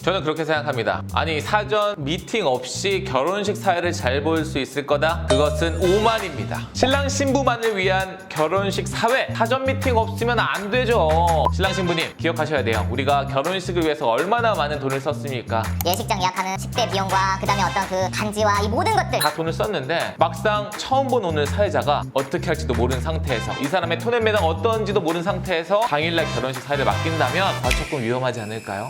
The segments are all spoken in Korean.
저는 그렇게 생각합니다. 아니, 사전 미팅 없이 결혼식 사회를 잘 볼 수 있을 거다? 그것은 오만입니다. 신랑 신부만을 위한 결혼식 사회, 사전 미팅 없으면 안 되죠. 신랑 신부님 기억하셔야 돼요. 우리가 결혼식을 위해서 얼마나 많은 돈을 썼습니까? 예식장 예약하는 식대 비용과 그 다음에 어떤 그 반지와 이 모든 것들 다 돈을 썼는데 막상 처음 본 오늘 사회자가 어떻게 할지도 모르는 상태에서, 이 사람의 토네 매당 어떤지도 모르는 상태에서 당일날 결혼식 사회를 맡긴다면 조금 위험하지 않을까요?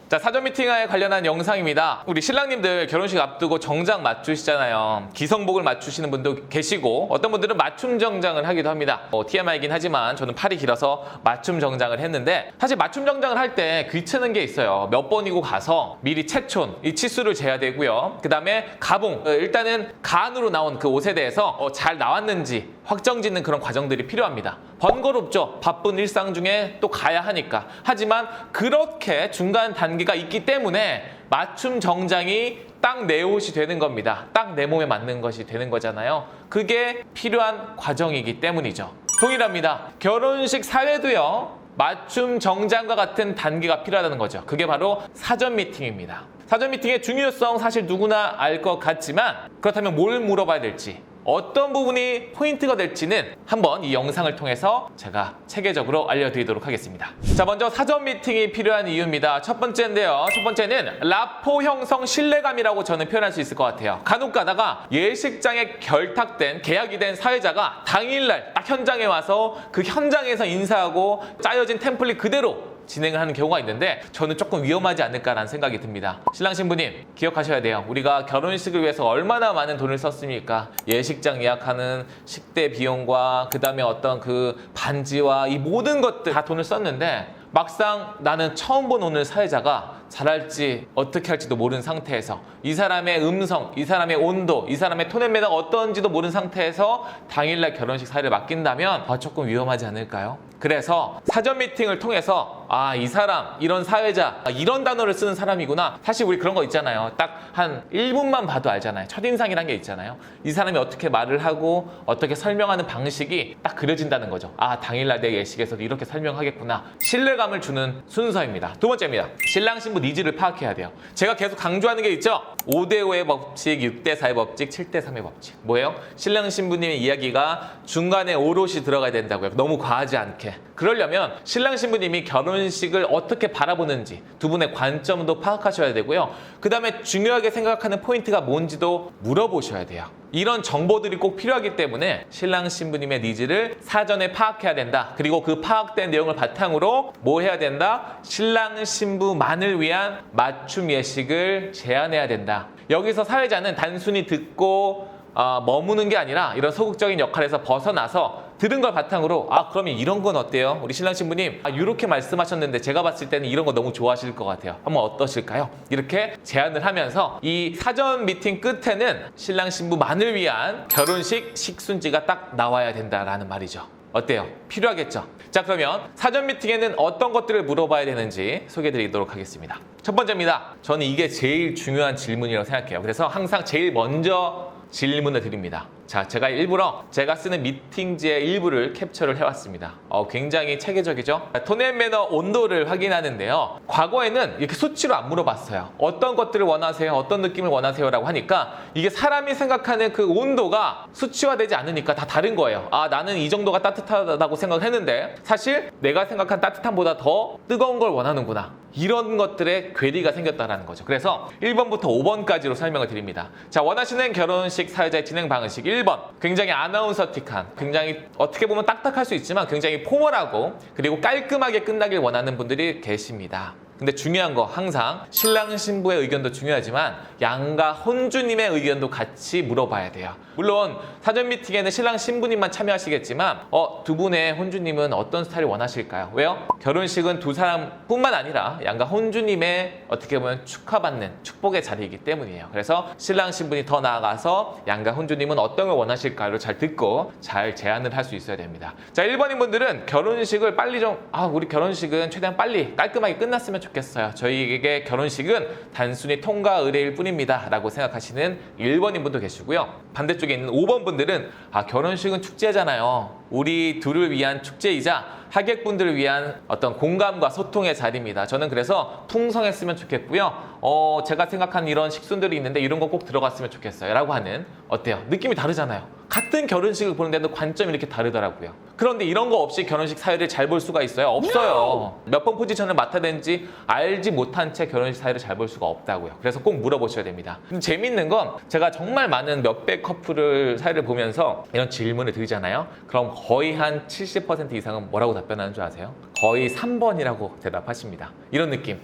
자, 사전 미팅에 관련한 영상입니다. 우리 신랑님들 결혼식 앞두고 정장 맞추시잖아요. 기성복을 맞추시는 분도 계시고 어떤 분들은 맞춤 정장을 하기도 합니다. TMI이긴 하지만 저는 팔이 길어서 맞춤 정장을 했는데, 사실 맞춤 정장을 할 때 귀찮은 게 있어요. 몇 번이고 가서 미리 채촌, 이 치수를 재야 되고요. 그 다음에 가봉, 일단은 간으로 나온 그 옷에 대해서 잘 나왔는지 확정짓는 그런 과정들이 필요합니다. 번거롭죠. 바쁜 일상 중에 또 가야 하니까. 하지만 그렇게 중간 단계가 있기 때문에 맞춤 정장이 딱 내 옷이 되는 겁니다. 딱 내 몸에 맞는 것이 되는 거잖아요. 그게 필요한 과정이기 때문이죠. 동일합니다. 결혼식 사회도요, 맞춤 정장과 같은 단계가 필요하다는 거죠. 그게 바로 사전 미팅입니다. 사전 미팅의 중요성 사실 누구나 알 것 같지만, 그렇다면 뭘 물어봐야 될지, 어떤 부분이 포인트가 될지는 한번 이 영상을 통해서 제가 체계적으로 알려드리도록 하겠습니다. 자, 먼저 사전 미팅이 필요한 이유입니다. 첫 번째인데요. 첫 번째는 라포 형성 신뢰감이라고 저는 표현할 수 있을 것 같아요. 간혹 가다가 예식장에 결탁된, 계약이 된 사회자가 당일날 딱 현장에 와서 그 현장에서 인사하고 짜여진 템플릿 그대로 진행을 하는 경우가 있는데, 저는 조금 위험하지 않을까라는 생각이 듭니다. 신랑 신부님 기억하셔야 돼요. 우리가 결혼식을 위해서 얼마나 많은 돈을 썼습니까? 예식장 예약하는 식대 비용과 그 다음에 어떤 그 반지와 이 모든 것들 다 돈을 썼는데, 막상 나는 처음 본 오늘 사회자가 잘할지 어떻게 할지도 모르는 상태에서, 이 사람의 음성, 이 사람의 온도, 이 사람의 톤의 매너가 어떤지도 모르는 상태에서 당일날 결혼식 사회를 맡긴다면 조금 위험하지 않을까요? 그래서 사전 미팅을 통해서 이 사람, 이런 사회자, 이런 단어를 쓰는 사람이구나. 사실 우리 그런 거 있잖아요. 딱 한 1분만 봐도 알잖아요. 첫인상이란 게 있잖아요. 이 사람이 어떻게 말을 하고 어떻게 설명하는 방식이 딱 그려진다는 거죠. 당일날 내 예식에서도 이렇게 설명하겠구나. 신뢰감을 주는 순서입니다. 두 번째입니다. 신랑 신부 니즈를 파악해야 돼요. 제가 계속 강조하는 게 있죠. 5대5의 법칙, 6대4의 법칙, 7대3의 법칙. 뭐예요? 신랑 신부님의 이야기가 중간에 오롯이 들어가야 된다고요. 너무 과하지 않게. 그러려면 신랑 신부님이 결혼식을 어떻게 바라보는지 두 분의 관점도 파악하셔야 되고요. 그 다음에 중요하게 생각하는 포인트가 뭔지도 물어보셔야 돼요. 이런 정보들이 꼭 필요하기 때문에 신랑 신부님의 니즈를 사전에 파악해야 된다. 그리고 그 파악된 내용을 바탕으로 뭐 해야 된다? 신랑 신부만을 위한 맞춤 예식을 제안해야 된다. 여기서 사회자는 단순히 듣고 머무는 게 아니라 이런 소극적인 역할에서 벗어나서 들은 걸 바탕으로 그러면 이런 건 어때요? 우리 신랑 신부님 이렇게 말씀하셨는데 제가 봤을 때는 이런 거 너무 좋아하실 것 같아요. 한번 어떠실까요? 이렇게 제안을 하면서 이 사전 미팅 끝에는 신랑 신부만을 위한 결혼식 식순지가 딱 나와야 된다라는 말이죠. 어때요? 필요하겠죠? 자, 그러면 사전 미팅에는 어떤 것들을 물어봐야 되는지 소개해드리도록 하겠습니다. 첫 번째입니다. 저는 이게 제일 중요한 질문이라고 생각해요. 그래서 항상 제일 먼저 질문을 드립니다. 자, 제가 일부러 제가 쓰는 미팅지의 일부를 캡처를 해왔습니다. 굉장히 체계적이죠? 톤 앤 매너 온도를 확인하는데요. 과거에는 이렇게 수치로 안 물어봤어요. 어떤 것들을 원하세요? 어떤 느낌을 원하세요? 라고 하니까 이게 사람이 생각하는 그 온도가 수치화되지 않으니까 다 다른 거예요. 나는 이 정도가 따뜻하다고 생각했는데 사실 내가 생각한 따뜻함보다 더 뜨거운 걸 원하는구나. 이런 것들의 괴리가 생겼다는 거죠. 그래서 1번부터 5번까지로 설명을 드립니다. 자, 원하시는 결혼식 사회자의 진행 방식 1번, 굉장히 아나운서틱한, 굉장히 어떻게 보면 딱딱할 수 있지만 굉장히 포멀하고 그리고 깔끔하게 끝나길 원하는 분들이 계십니다. 근데 중요한 거 항상 신랑 신부의 의견도 중요하지만 양가 혼주님의 의견도 같이 물어봐야 돼요. 물론 사전 미팅에는 신랑 신부님만 참여하시겠지만 두 분의 혼주님은 어떤 스타일을 원하실까요? 왜요? 결혼식은 두 사람뿐만 아니라 양가 혼주님의 어떻게 보면 축하받는 축복의 자리이기 때문이에요. 그래서 신랑 신부님 더 나아가서 양가 혼주님은 어떤 걸 원하실까를 잘 듣고 잘 제안을 할 수 있어야 됩니다. 자, 1번인 분들은 결혼식을 빨리 좀 우리 결혼식은 최대한 빨리 깔끔하게 끝났으면 좋겠어요. 저희에게 결혼식은 단순히 통과 의례일 뿐입니다 라고 생각하시는 1번인 분도 계시고요. 반대쪽에 있는 5번 분들은 결혼식은 축제잖아요. 우리 둘을 위한 축제이자 하객분들을 위한 어떤 공감과 소통의 자리입니다. 저는 그래서 풍성했으면 좋겠고요. 제가 생각한 이런 식순들이 있는데 이런 거 꼭 들어갔으면 좋겠어요 라고 하는, 어때요? 느낌이 다르잖아요. 같은 결혼식을 보는데도 관점이 이렇게 다르더라고요. 그런데 이런 거 없이 결혼식 사회를 잘 볼 수가 있어요? 없어요. 몇 번 포지션을 맡아야 되는지 알지 못한 채 결혼식 사회를 잘 볼 수가 없다고요. 그래서 꼭 물어보셔야 됩니다. 근데 재밌는 건 제가 정말 많은 몇백 커플을 사회를 보면서 이런 질문을 드리잖아요. 그럼 거의 한 70% 이상은 뭐라고 답변하는 줄 아세요? 거의 3번이라고 대답하십니다. 이런 느낌.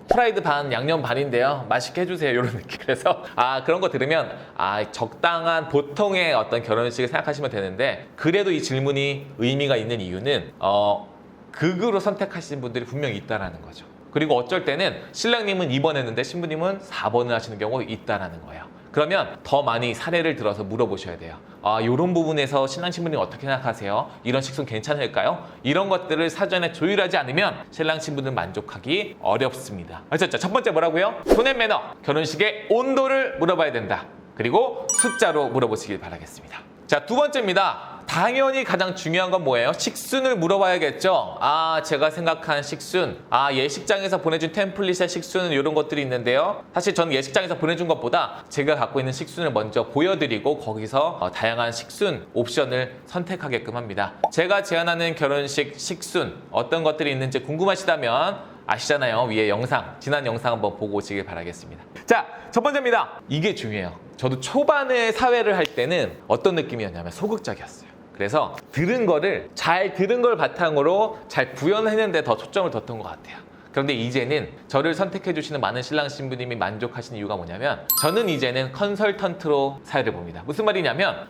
프라이드 반, 양념 반인데요. 맛있게 해주세요. 이런 느낌. 그래서 그런 거 들으면 적당한 보통의 어떤 결혼식을 생각하시면 되는데, 그래도 이 질문이 의미가 있는 이유는 극으로 선택하시는 분들이 분명히 있다라는 거죠. 그리고 어쩔 때는 신랑님은 2번 했는데 신부님은 4번을 하시는 경우가 있다라는 거예요. 그러면 더 많이 사례를 들어서 물어보셔야 돼요. 이런 부분에서 신랑 신부님 어떻게 생각하세요? 이런 식순 괜찮을까요? 이런 것들을 사전에 조율하지 않으면 신랑 신부는 만족하기 어렵습니다. 아셨죠? 첫 번째 뭐라고요? 손의 매너, 결혼식의 온도를 물어봐야 된다. 그리고 숫자로 물어보시길 바라겠습니다. 자, 두 번째입니다. 당연히 가장 중요한 건 뭐예요? 식순을 물어봐야겠죠. 제가 생각한 식순, 예식장에서 보내준 템플릿의 식순은 이런 것들이 있는데요. 사실 저는 예식장에서 보내준 것보다 제가 갖고 있는 식순을 먼저 보여드리고 거기서 다양한 식순 옵션을 선택하게끔 합니다. 제가 제안하는 결혼식 식순 어떤 것들이 있는지 궁금하시다면 아시잖아요. 위에 영상, 지난 영상 한번 보고 오시길 바라겠습니다. 자, 첫 번째입니다. 이게 중요해요. 저도 초반에 사회를 할 때는 어떤 느낌이었냐면 소극적이었어요. 그래서 잘 들은 걸 바탕으로 잘 구현했는데 더 초점을 뒀던 것 같아요. 그런데 이제는 저를 선택해 주시는 많은 신랑 신부님이 만족하시는 이유가 뭐냐면, 저는 이제는 컨설턴트로 사회를 봅니다. 무슨 말이냐면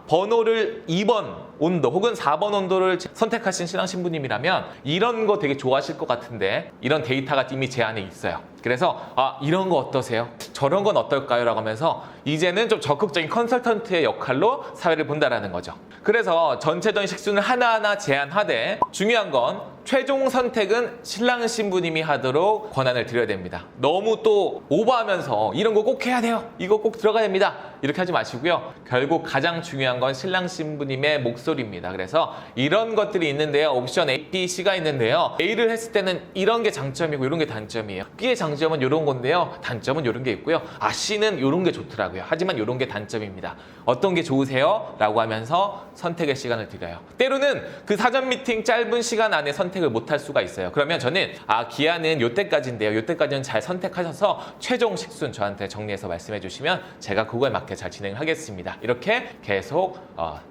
번호를 2번 온도 혹은 4번 온도를 선택하신 신랑 신부님이라면 이런 거 되게 좋아하실 것 같은데 이런 데이터가 이미 제 안에 있어요. 그래서 이런 거 어떠세요? 저런 건 어떨까요? 라고 하면서 이제는 좀 적극적인 컨설턴트의 역할로 사회를 본다라는 거죠. 그래서 전체적인 식순을 하나하나 제안하되 중요한 건 최종 선택은 신랑 신부님이 하도록 권한을 드려야 됩니다. 너무 또 오버하면서 이런 거 꼭 해야 돼요. 이거 꼭 들어가야 됩니다. 이렇게 하지 마시고요. 결국 가장 중요한 건 신랑 신부님의 목소리입니다. 그래서 이런 것들이 있는데요. 옵션 A, B, C가 있는데요. A를 했을 때는 이런 게 장점이고 이런 게 단점이에요. B의 장점은 이런 건데요. 단점은 이런 게 있고요. C는 이런 게 좋더라고요. 하지만 이런 게 단점입니다. 어떤 게 좋으세요? 라고 하면서 선택의 시간을 드려요. 때로는 그 사전 미팅 짧은 시간 안에 선택을 못할 수가 있어요. 그러면 저는 기한은 요때까지인데요. 요때까지는 잘 선택하셔서 최종 식순 저한테 정리해서 말씀해 주시면 제가 그거에 맞게 잘 진행을 하겠습니다. 이렇게 계속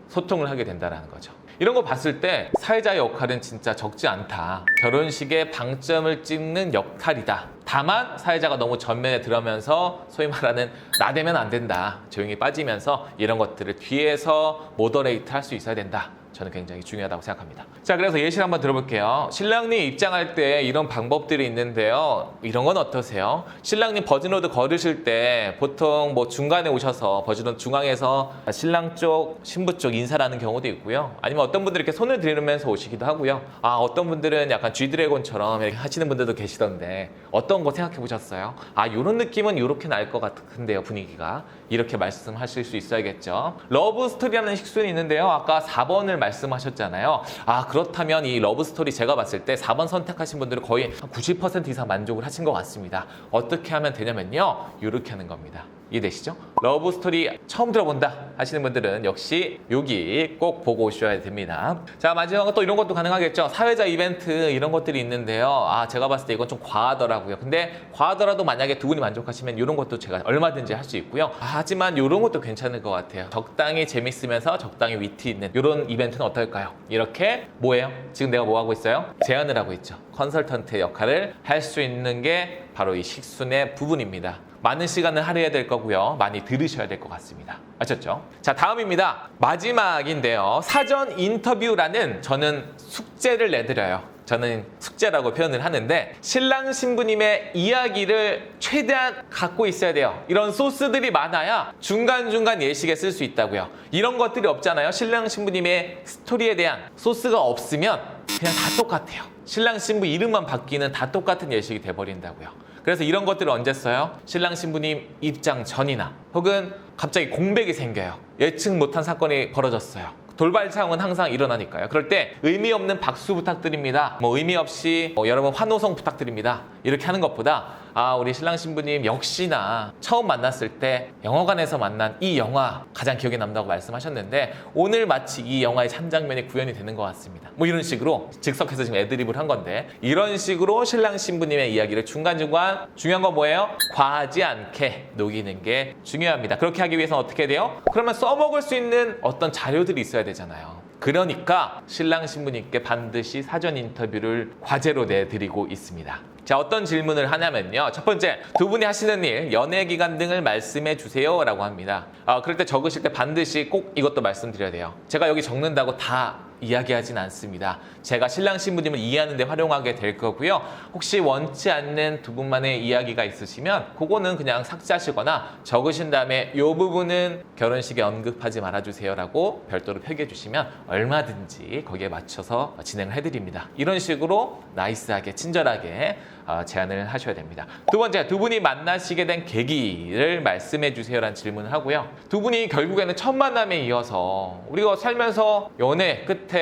소통을 하게 된다는 거죠. 이런 거 봤을 때 사회자의 역할은 진짜 적지 않다. 결혼식에 방점을 찍는 역할이다. 다만 사회자가 너무 전면에 들어가면서 소위 말하는 나대면 안 된다. 조용히 빠지면서 이런 것들을 뒤에서 모더레이트 할 수 있어야 된다. 저는 굉장히 중요하다고 생각합니다. 자, 그래서 예시를 한번 들어볼게요. 신랑님 입장할 때 이런 방법들이 있는데요. 이런 건 어떠세요? 신랑님 버즈로드 걸으실 때 보통 중간에 오셔서 버즈로드 중앙에서 신랑 쪽, 신부 쪽 인사를 하는 경우도 있고요. 아니면 어떤 분들은 이렇게 손을 들으면서 오시기도 하고요. 어떤 분들은 약간 G드래곤처럼 이렇게 하시는 분들도 계시던데 어떤 거 생각해 보셨어요? 이런 느낌은 이렇게 날 것 같은데요, 분위기가. 이렇게 말씀하실 수 있어야겠죠. 러브스토리라는 식순이 있는데요. 아까 4번을 말씀하셨잖아요. 그렇다면 이 러브스토리 제가 봤을 때 4번 선택하신 분들은 거의 90% 이상 만족을 하신 것 같습니다. 어떻게 하면 되냐면요. 이렇게 하는 겁니다. 이해되시죠? 러브스토리 처음 들어본다 하시는 분들은 역시 여기 꼭 보고 오셔야 됩니다. 자, 마지막으로 또 이런 것도 가능하겠죠. 사회자 이벤트 이런 것들이 있는데요. 제가 봤을 때 이건 좀 과하더라고요. 근데 과하더라도 만약에 두 분이 만족하시면 이런 것도 제가 얼마든지 할 수 있고요. 하지만 이런 것도 괜찮을 것 같아요. 적당히 재밌으면서 적당히 위트 있는 이런 이벤트는 어떨까요? 이렇게 뭐예요? 지금 내가 뭐 하고 있어요? 제안을 하고 있죠. 컨설턴트의 역할을 할 수 있는 게 바로 이 식순의 부분입니다. 많은 시간을 할애해야 될 거고요. 많이 들으셔야 될 것 같습니다. 아셨죠? 자, 다음입니다. 마지막인데요. 사전 인터뷰라는 저는 숙제를 내드려요. 저는 숙제라고 표현을 하는데 신랑 신부님의 이야기를 최대한 갖고 있어야 돼요. 이런 소스들이 많아야 중간중간 예식에 쓸 수 있다고요. 이런 것들이 없잖아요. 신랑 신부님의 스토리에 대한 소스가 없으면 그냥 다 똑같아요. 신랑 신부 이름만 바뀌는 다 똑같은 예식이 돼버린다고요. 그래서 이런 것들을 언제 써요? 신랑 신부님 입장 전이나 혹은 갑자기 공백이 생겨요. 예측 못한 사건이 벌어졌어요. 돌발 상황은 항상 일어나니까요. 그럴 때 의미 없는 박수 부탁드립니다. 의미 없이 여러분 환호성 부탁드립니다. 이렇게 하는 것보다 우리 신랑 신부님 역시나 처음 만났을 때 영화관에서 만난 이 영화 가장 기억에 남다고 말씀하셨는데 오늘 마치 이 영화의 한 장면이 구현이 되는 것 같습니다. 이런 식으로 즉석해서 지금 애드립을 한 건데 이런 식으로 신랑 신부님의 이야기를 중간중간 중요한 건 뭐예요? 과하지 않게 녹이는 게 중요합니다. 그렇게 하기 위해서는 어떻게 돼요? 그러면 써먹을 수 있는 어떤 자료들이 있어야 되잖아요. 그러니까 신랑 신부님께 반드시 사전 인터뷰를 과제로 내드리고 있습니다. 자, 어떤 질문을 하냐면요. 첫 번째, 두 분이 하시는 일, 연애 기간 등을 말씀해 주세요 라고 합니다. 그럴 때 적으실 때 반드시 꼭 이것도 말씀드려야 돼요. 제가 여기 적는다고 다 이야기하진 않습니다. 제가 신랑 신부님을 이해하는 데 활용하게 될 거고요. 혹시 원치 않는 두 분만의 이야기가 있으시면 그거는 그냥 삭제하시거나 적으신 다음에 이 부분은 결혼식에 언급하지 말아주세요 라고 별도로 표기해 주시면 얼마든지 거기에 맞춰서 진행을 해드립니다. 이런 식으로 나이스하게 친절하게 제안을 하셔야 됩니다. 두 번째, 두 분이 만나시게 된 계기를 말씀해 주세요라는 질문을 하고요. 두 분이 결국에는 첫 만남에 이어서 우리가 살면서 연애 끝에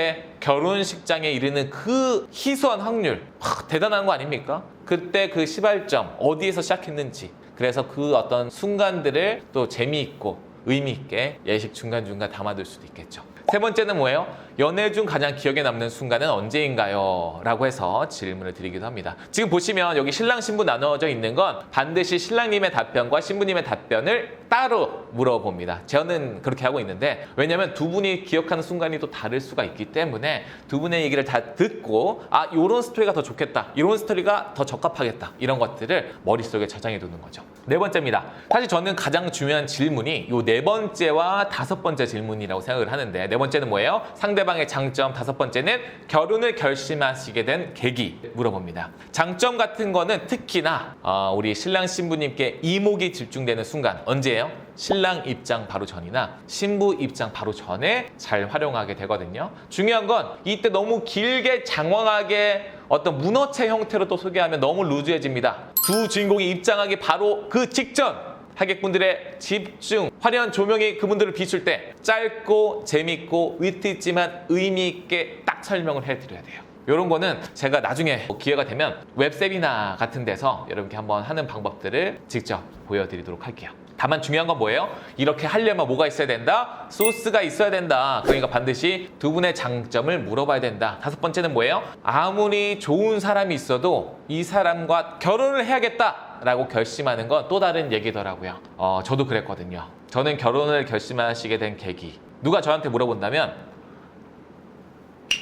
결혼식장에 이르는 그 희소한 확률 대단한 거 아닙니까? 그때 그 시발점 어디에서 시작했는지 그래서 그 어떤 순간들을 또 재미있고 의미있게 예식 중간중간 담아둘 수도 있겠죠. 세 번째는 뭐예요? 연애 중 가장 기억에 남는 순간은 언제인가요? 라고 해서 질문을 드리기도 합니다. 지금 보시면 여기 신랑 신부 나누어져 있는 건 반드시 신랑님의 답변과 신부님의 답변을 따로 물어봅니다. 저는 그렇게 하고 있는데 왜냐하면 두 분이 기억하는 순간이 또 다를 수가 있기 때문에 두 분의 얘기를 다 듣고 이런 스토리가 더 좋겠다. 이런 스토리가 더 적합하겠다. 이런 것들을 머릿속에 저장해 두는 거죠. 네 번째입니다. 사실 저는 가장 중요한 질문이 이 네 번째와 다섯 번째 질문이라고 생각을 하는데 네 번째는 뭐예요? 상대방의 장점, 다섯 번째는 결혼을 결심하시게 된 계기 물어봅니다. 장점 같은 거는 특히나 우리 신랑 신부님께 이목이 집중되는 순간 언제예요? 신랑 입장 바로 전이나 신부 입장 바로 전에 잘 활용하게 되거든요. 중요한 건 이때 너무 길게 장황하게 어떤 문어체 형태로 또 소개하면 너무 루즈해집니다. 두 주인공이 입장하기 바로 그 직전 하객분들의 집중, 화려한 조명이 그분들을 비출 때 짧고 재밌고 위트 있지만 의미 있게 딱 설명을 해드려야 돼요. 이런 거는 제가 나중에 기회가 되면 웹 세미나 같은 데서 여러분께 한번 하는 방법들을 직접 보여드리도록 할게요. 다만 중요한 건 뭐예요? 이렇게 하려면 뭐가 있어야 된다? 소스가 있어야 된다. 그러니까 반드시 두 분의 장점을 물어봐야 된다. 다섯 번째는 뭐예요? 아무리 좋은 사람이 있어도 이 사람과 결혼을 해야겠다 라고 결심하는 건 또 다른 얘기더라고요. 저도 그랬거든요. 저는 결혼을 결심하시게 된 계기 누가 저한테 물어본다면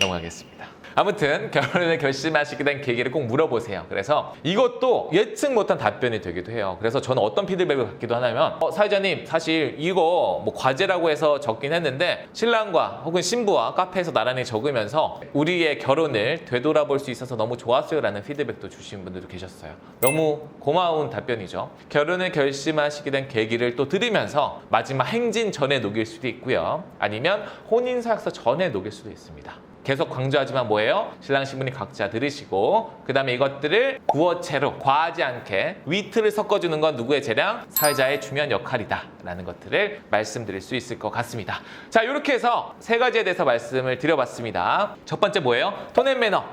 넘어가겠습니다. 아무튼 결혼을 결심하시게 된 계기를 꼭 물어보세요. 그래서 이것도 예측 못한 답변이 되기도 해요. 그래서 저는 어떤 피드백을 받기도 하냐면 사회자님 사실 이거 과제라고 해서 적긴 했는데 신랑과 혹은 신부와 카페에서 나란히 적으면서 우리의 결혼을 되돌아볼 수 있어서 너무 좋았어요 라는 피드백도 주신 분들도 계셨어요. 너무 고마운 답변이죠. 결혼을 결심하시게 된 계기를 또 들으면서 마지막 행진 전에 녹일 수도 있고요. 아니면 혼인서약서 전에 녹일 수도 있습니다. 계속 강조하지만 뭐예요? 신랑 신부님 각자 들으시고 그 다음에 이것들을 구어체로 과하지 않게 위트를 섞어주는 건 누구의 재량? 사회자의 중요한 역할이다 라는 것들을 말씀드릴 수 있을 것 같습니다. 자, 이렇게 해서 세 가지에 대해서 말씀을 드려봤습니다. 첫 번째 뭐예요? 톤 앤 매너,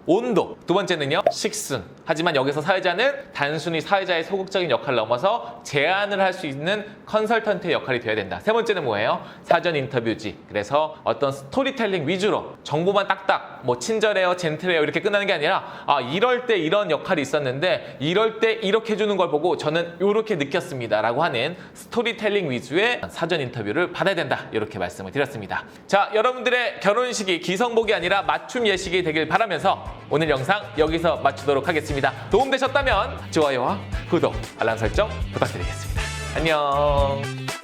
온도. 두 번째는요, 식순. 하지만 여기서 사회자는 단순히 사회자의 소극적인 역할을 넘어서 제안을 할 수 있는 컨설턴트의 역할이 되어야 된다. 세 번째는 뭐예요? 사전 인터뷰지. 그래서 어떤 스토리텔링 위주로 정보만 딱딱 친절해요, 젠틀해요 이렇게 끝나는 게 아니라 이럴 때 이런 역할이 있었는데 이럴 때 이렇게 해주는 걸 보고 저는 이렇게 느꼈습니다 라고 하는 스토리텔링 위주의 사전 인터뷰를 받아야 된다. 이렇게 말씀을 드렸습니다. 자, 여러분들의 결혼식이 기성복이 아니라 맞춤 예식이 되길 바라면서 오늘 영상 여기서 마치도록 하겠습니다. 도움되셨다면 좋아요와 구독, 알람 설정 부탁드리겠습니다. 안녕.